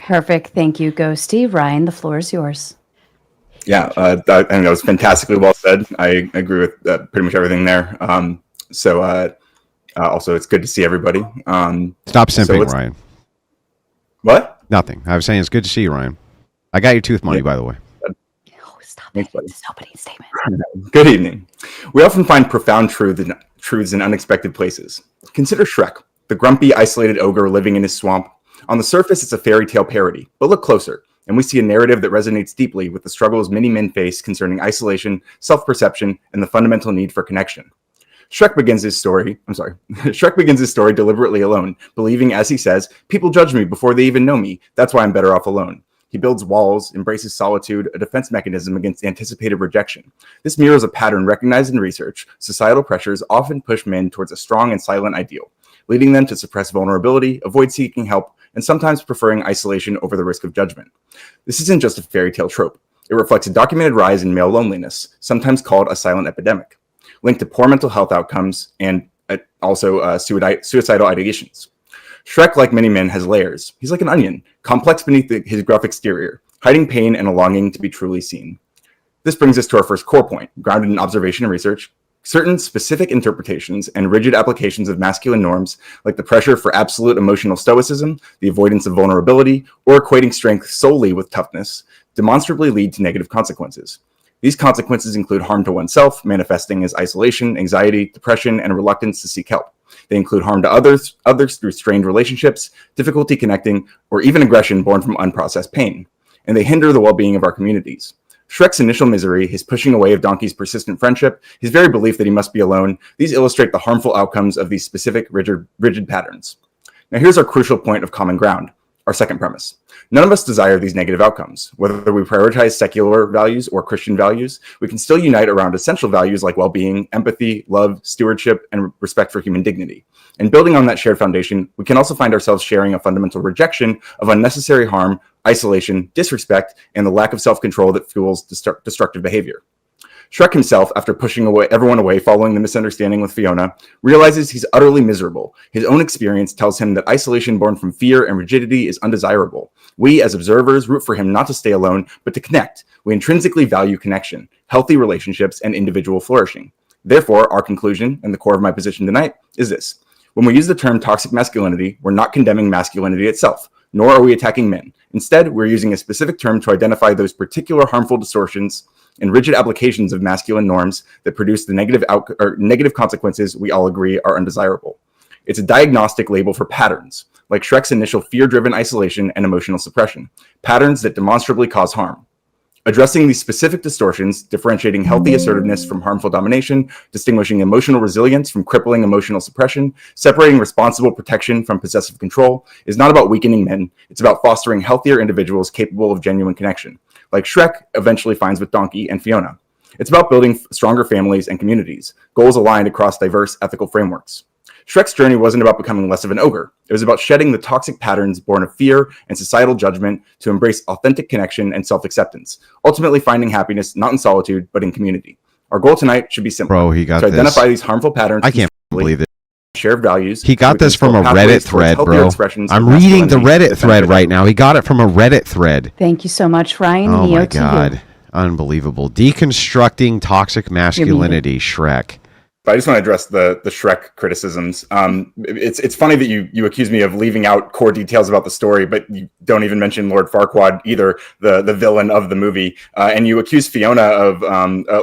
Perfect. Thank you, Ghosty. Ryan, the floor is yours. Yeah, I think that was fantastically well said. I agree with pretty much everything there. Also, it's good to see everybody. Stop simping, Ryan. What? Nothing. I was saying it's good to see you, Ryan. I got your tooth money, by the way. Oh, stop it. It's an opening statement. Good evening. We often find profound truths in unexpected places. Consider Shrek, the grumpy, isolated ogre living in his swamp. On the surface, it's a fairy tale parody, but look closer, and we see a narrative that resonates deeply with the struggles many men face concerning isolation, self-perception, and the fundamental need for connection. Shrek begins his story deliberately alone, believing, as he says, people judge me before they even know me. That's why I'm better off alone. He builds walls, embraces solitude, a defense mechanism against anticipated rejection. This mirrors a pattern recognized in research. Societal pressures often push men towards a strong and silent ideal, leading them to suppress vulnerability, avoid seeking help, and sometimes preferring isolation over the risk of judgment. This isn't just a fairy tale trope. It reflects a documented rise in male loneliness, sometimes called a silent epidemic, linked to poor mental health outcomes and also suicidal ideations. Shrek, like many men, has layers. He's like an onion, complex beneath his gruff exterior, hiding pain and a longing to be truly seen. This brings us to our first core point, grounded in observation and research. Certain specific interpretations and rigid applications of masculine norms, like the pressure for absolute emotional stoicism, the avoidance of vulnerability, or equating strength solely with toughness, demonstrably lead to negative consequences. These consequences include harm to oneself, manifesting as isolation, anxiety, depression, and reluctance to seek help. They include harm to others through strained relationships, difficulty connecting, or even aggression born from unprocessed pain. And they hinder the well-being of our communities. Shrek's initial misery, his pushing away of Donkey's persistent friendship, his very belief that he must be alone, these illustrate the harmful outcomes of these specific rigid patterns. Now here's our crucial point of common ground, our second premise. None of us desire these negative outcomes. Whether we prioritize secular values or Christian values, we can still unite around essential values like well-being, empathy, love, stewardship, and respect for human dignity. And building on that shared foundation, we can also find ourselves sharing a fundamental rejection of unnecessary harm, isolation, disrespect, and the lack of self-control that fuels destructive behavior. Shrek himself, after pushing everyone away following the misunderstanding with Fiona, realizes he's utterly miserable. His own experience tells him that isolation born from fear and rigidity is undesirable. We, as observers, root for him not to stay alone, but to connect. We intrinsically value connection, healthy relationships, and individual flourishing. Therefore, our conclusion, and the core of my position tonight, is this. When we use the term toxic masculinity, we're not condemning masculinity itself, nor are we attacking men. Instead, we're using a specific term to identify those particular harmful distortions and rigid applications of masculine norms that produce the negative consequences we all agree are undesirable. It's a diagnostic label for patterns, like Shrek's initial fear-driven isolation and emotional suppression, patterns that demonstrably cause harm. Addressing these specific distortions, differentiating healthy assertiveness from harmful domination, distinguishing emotional resilience from crippling emotional suppression, separating responsible protection from possessive control, is not about weakening men. It's about fostering healthier individuals capable of genuine connection, like Shrek eventually finds with Donkey and Fiona. It's about building stronger families and communities, goals aligned across diverse ethical frameworks. Shrek's journey wasn't about becoming less of an ogre. It was about shedding the toxic patterns born of fear and societal judgment to embrace authentic connection and self-acceptance, ultimately finding happiness not in solitude, but in community. Our goal tonight should be simple. Bro, he got to identify these harmful patterns. I can't believe it. Share values. He got this from a Reddit thread, bro. I'm reading the Reddit thread right now. He got it from a Reddit thread. Thank you so much, Ryan. Oh my God. Unbelievable. Deconstructing toxic masculinity, Shrek. I just want to address the Shrek criticisms. It's funny that you accuse me of leaving out core details about the story, but you don't even mention Lord Farquaad either, the villain of the movie. And you accuse Fiona of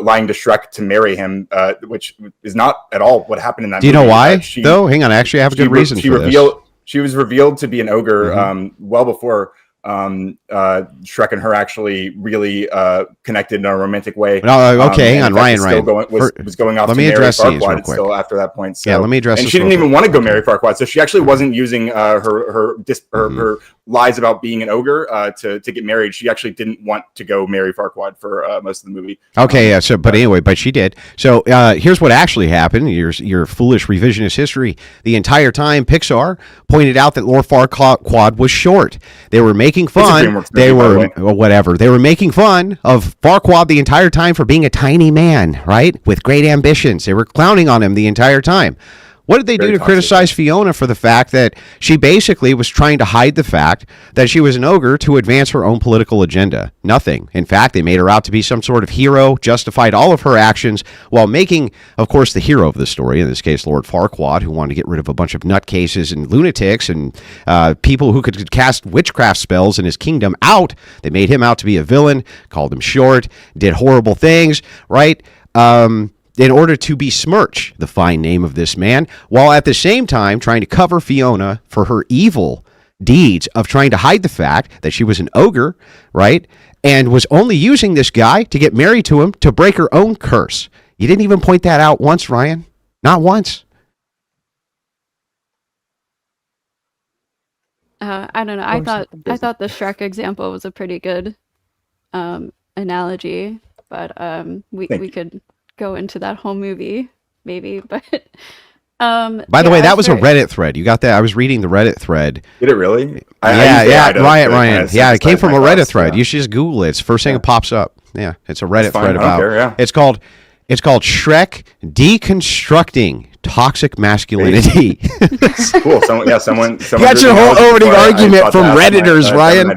lying to Shrek to marry him, which is not at all what happened in that movie. Do you know why, though? Hang on, actually, I have a good reason for this. She was revealed to be an ogre well before Shrek and her actually really connected in a romantic way. Okay, hang on, Ryan. Was going off to marry Farquaad still after that point. So, yeah, let me address and this. She didn't even want to go marry Farquaad, so she actually wasn't using her lies about being an ogre to get married. She actually didn't want to go marry Farquaad for most of the movie. Okay, yeah. But she did. So here's what actually happened. Your foolish revisionist history. The entire time, Pixar pointed out that Lord Farquaad was short. They were making fun. They were making fun of Farquaad the entire time for being a tiny man, right, with great ambitions. They were clowning on him the entire time. What did they do to toxic. criticize Fiona for the fact that she basically was trying to hide the fact that she was an ogre to advance her own political agenda? Nothing. In fact, they made her out to be some sort of hero, justified all of her actions while making, of course, the hero of the story, in this case, Lord Farquaad, who wanted to get rid of a bunch of nutcases and lunatics and people who could cast witchcraft spells in his kingdom out. They made him out to be a villain, called him short, did horrible things, right? In order to besmirch the fine name of this man, while at the same time trying to cover Fiona for her evil deeds of trying to hide the fact that she was an ogre, right? And was only using this guy to get married to him to break her own curse. You didn't even point that out once, Ryan. Not once. I don't know. I thought the Shrek example was a pretty good analogy, but we could go into that whole movie maybe, but by the way, that was a Reddit thread. You got that? I was reading the Reddit thread. Did it really? Ryan. Yeah, it came from a Reddit thread. You should just Google it. It's the first thing that pops up. Yeah, it's a Reddit thread about. It's called Shrek deconstructing toxic masculinity. Cool. Someone got your whole opening argument from Redditors, Ryan.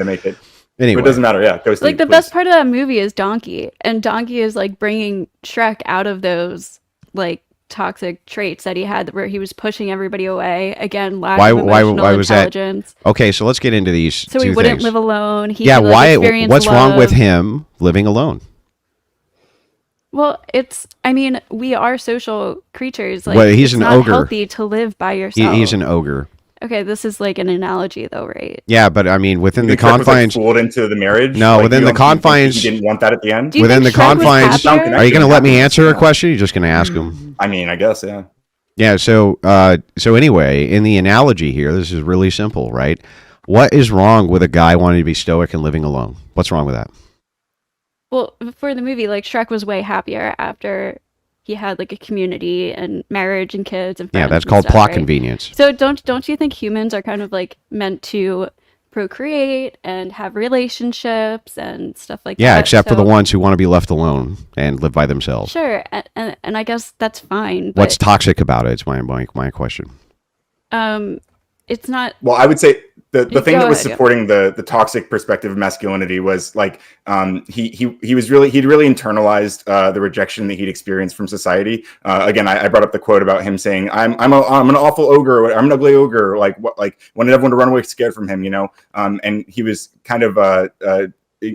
Anyway, but it doesn't matter. Yeah, go Steve, the best part of that movie is Donkey, and Donkey is like bringing Shrek out of those like toxic traits that he had, where he was pushing everybody away. Again, lack of emotional intelligence. That? Okay, so let's get into these. So he wouldn't live alone. What's wrong with him living alone? Well, we are social creatures. Like, he's an ogre. It's not healthy to live by yourself. He's an ogre. Okay, this is like an analogy, though, right? Yeah, but I mean, within the confines. Fooled into the marriage. No, within the confines. He didn't want that at the end. Within the confines. Are you going to let me answer a question? Or you're just going to ask him. I mean, I guess, yeah. Yeah. So anyway, in the analogy here, this is really simple, right? What is wrong with a guy wanting to be stoic and living alone? What's wrong with that? Well, for the movie, like Shrek was way happier after he had like a community and marriage and kids and friends. Yeah, that's called plot convenience. So don't you think humans are kind of like meant to procreate and have relationships and stuff like that? Yeah, except for the ones who want to be left alone and live by themselves. Sure, and I guess that's fine. But, what's toxic about it? It's my question. It's not. Well, I would say the thing that was supporting the toxic perspective of masculinity was like he'd really internalized the rejection that he'd experienced from society. Again, I brought up the quote about him saying, "I'm an awful ogre. I'm an ugly ogre." Like wanted everyone to run away scared from him, and he was kind of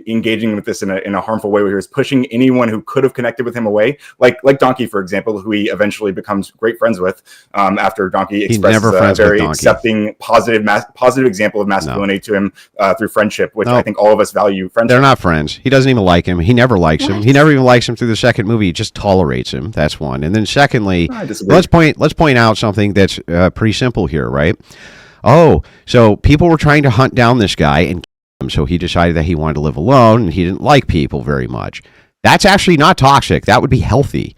engaging with this in a harmful way, where he was pushing anyone who could have connected with him away, like Donkey, for example, who he eventually becomes great friends with after Donkey expresses a very accepting, positive example of masculinity to him through friendship, which I think all of us value. Friendship. They're not friends. He doesn't even like him. He never likes him. He never even likes him through the second movie. He just tolerates him. That's one. And then secondly, let's point out something that's pretty simple here, right? Oh, so people were trying to hunt down this guy and so he decided that he wanted to live alone and he didn't like people very much. That's actually not toxic. That would be healthy.